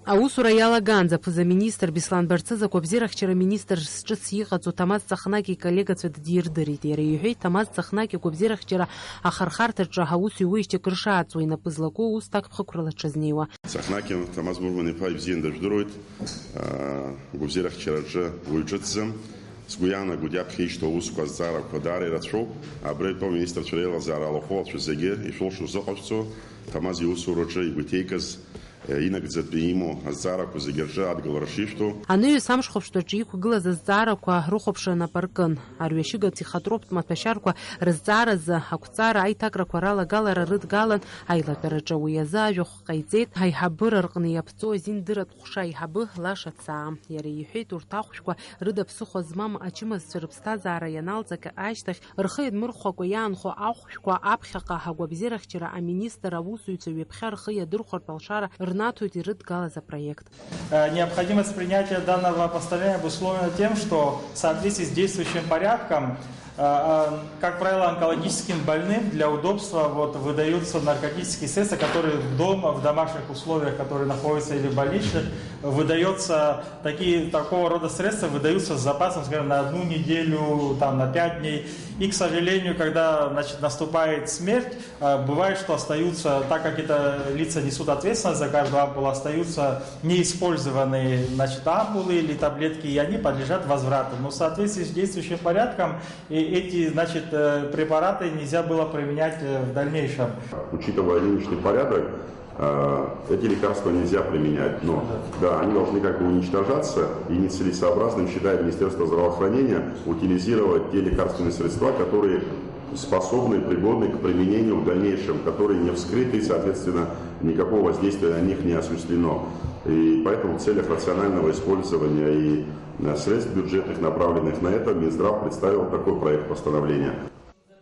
Аусура иалаган запызаминистр Беслан Барцыза акәабзиарахьчара министр зҿыц иҟаҵо Ҭамаз Ҵахнаки иколлегацәа дирдырит. Иара иҳәеит, Ҭамаз Ҵахнаки акәабзиарахьчара ахархарҭаҿы аусуҩыжьқәа ршааҵуа инапы-злаку ус такԥхықәрала дшазнеиуа. Ҵахнаки Ҭамаз Мурман-иԥа ибзианы дажәдыруеит, акәабзиарахьчараҿы уаҩ ҿыцӡам. Сгәы иаанагоит иаԥхьа ишьҭоу аусқәа азҵаарақәа даара ирацәоуп. Абра итәоу аминистрцәа реилазаара алахәыҟацәа зегьы ишәылшо зыҟашәҵо Ҭамаз иусураҿы игәаҭеикыз инагӡатәи имоу азҵаарақәа зегьы рҿы адгалара шишәҭоу. Аныҩс амшхәаԥштәаҿы иқәгылаз азҵаарақәа рыхәаԥшра нап ркын. Арҩашьыгац ихатәроуп маҭәашьарқәа рызҵааразы ақәҵара аиҭакрақәа ралагалара рыдгалан, аилатәараҿы уи азы ажәахә ҟаиҵеит аиҳабыра рҟны иаԥҵоу азиндыратә ҟәша аиҳабы Лаша Цаа. Иара иҳәеит, урҭ ахәшәқәа рыда ԥсыхәа змам ачымазцәа рыԥсҭазаара ианалҵак ашьҭахь рхы еидмырхәакәа иаанхо ахәшәқәа аԥхьаҟа агәабзиарахьчара аминистр аусуҩцәа ҩаԥхьа рхы иадырхәартә алшара проект. Необходимость принятия данного постановления обусловлена тем, что в соответствии с действующим порядком, как правило, онкологическим больным для удобства выдаются наркотические средства, которые дома, в домашних условиях, которые находятся или в больничных, выдается такого рода средства выдаются с запасом, скажем, на 1 неделю, на 5 дней. И, к сожалению, когда наступает смерть, бывает, что остаются, так как это лица несут ответственность за каждую ампулу, остаются неиспользованные ампулы или таблетки, и они подлежат возврату. Но в соответствии с действующим порядком эти препараты нельзя было применять в дальнейшем. Учитывая нынешний порядок, эти лекарства нельзя применять, но они должны уничтожаться, и нецелесообразным считает Министерство здравоохранения утилизировать те лекарственные средства, которые способны, пригодны к применению в дальнейшем, которые не вскрыты, соответственно, никакого воздействия на них не осуществлено. И поэтому в целях рационального использования и средств бюджетных, направленных на это, Минздрав представил такой проект постановления.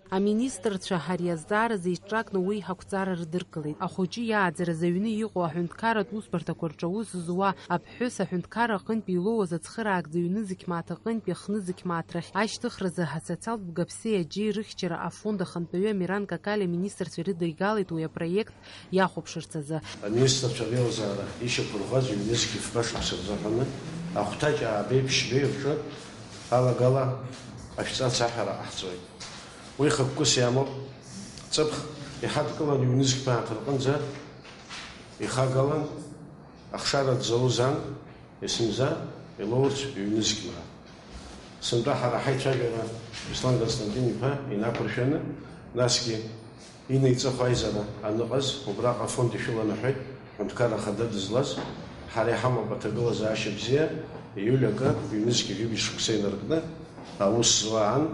Аминистрцәа ҳари азҵааразы иҿакны уи ҳақәҵара рдыркылеит. Ахәыҷы иааӡараз аҩны иҟоу аҳәынҭқарратә усбарҭақәа рҿы аус зуа аԥҳәыс аҳәынҭқар аҟынтәи илоуаз ацхыраагӡа ҩны зықьмааҭ аҟынтәи ахны зықьмааҭ рахь ашьҭыхразы асоциалтә Бгаԥсеи аџьеи рыхьчара афонд ахантәаҩы Амиран Какалиа аминистрцәа ирыдигалеит уи апроект иахәаԥшырц азы. Аминистрцәа реилазаара ишьақәырӷәӷәаз ҩ-зқьы фба-шықәса рзыҳәаны ахәҭаҷ аабеи ԥшьбеи рҿы алагала ашәҵа ацаҳәара ҟаҳҵоит. Уи хықәкыс иамоуп, ҵыԥх иҳадкылан ҩ-зқьмааҭ рҟынӡа ихагалан ахшара дзауз ан есымза илоурц ҩ-зқьмааҭ. Сынтәа ҳара ҳаицәажәара Беслан Константин-иԥа инақәыршәаны, насгьы инеиҵыху аизара аныҟаз, убраҟа афонд ишәыланаҳәеит, ҳәынҭқар ахада дызлаз, ҳара иҳамоуп аҭагылазаашьа бзиа, ииуль акы ҩ-зқьи ҩыбаҩ шықәса инаркны аус зуа ан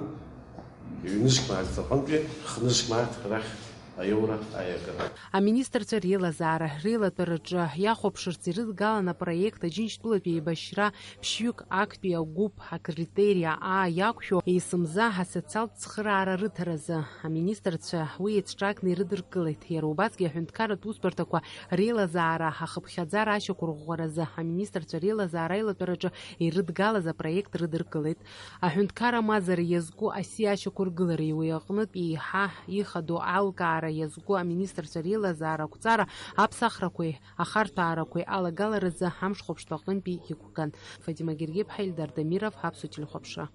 ҩ-зқьмааҭ аҟынтәи хны-зқьмааҭ рахь аиура аиагара. Аминистрцәа реилазаара реилатәараҿы иахәаԥшырц ирыдгалан апроект Аџьынџьтәылатәи еибашьра ԥшьҩык актәи агәыԥ акритериа иақәшәо есымза асоциалтә цхыраара рыҭаразы. Аминистрцәа уи еицҿакны ирыдыркылеит. Иара убасгьы аҳәынҭқарратә усбарҭақәа реилазаара ахыԥхьаӡара ашьақәырӷәӷәаразы аминистрцәа реилазаара аилатәараҿы ирыдгалаз апроект рыдыркылеит. Аҳәынҭқар амазара иазку аси ашьақәыргылареи уи аҟнытә еиҳа ихадоу алкаара иазку аминистрцәа реилазаара ақәҵара аԥсахрақәеи ахарҭәаарақәеи алагаларазы амшхәаԥштәы аҟынтәи иқәган. Фатима Гергеб, Ильдар Дамиров, Аԥсуа телехәаԥшра.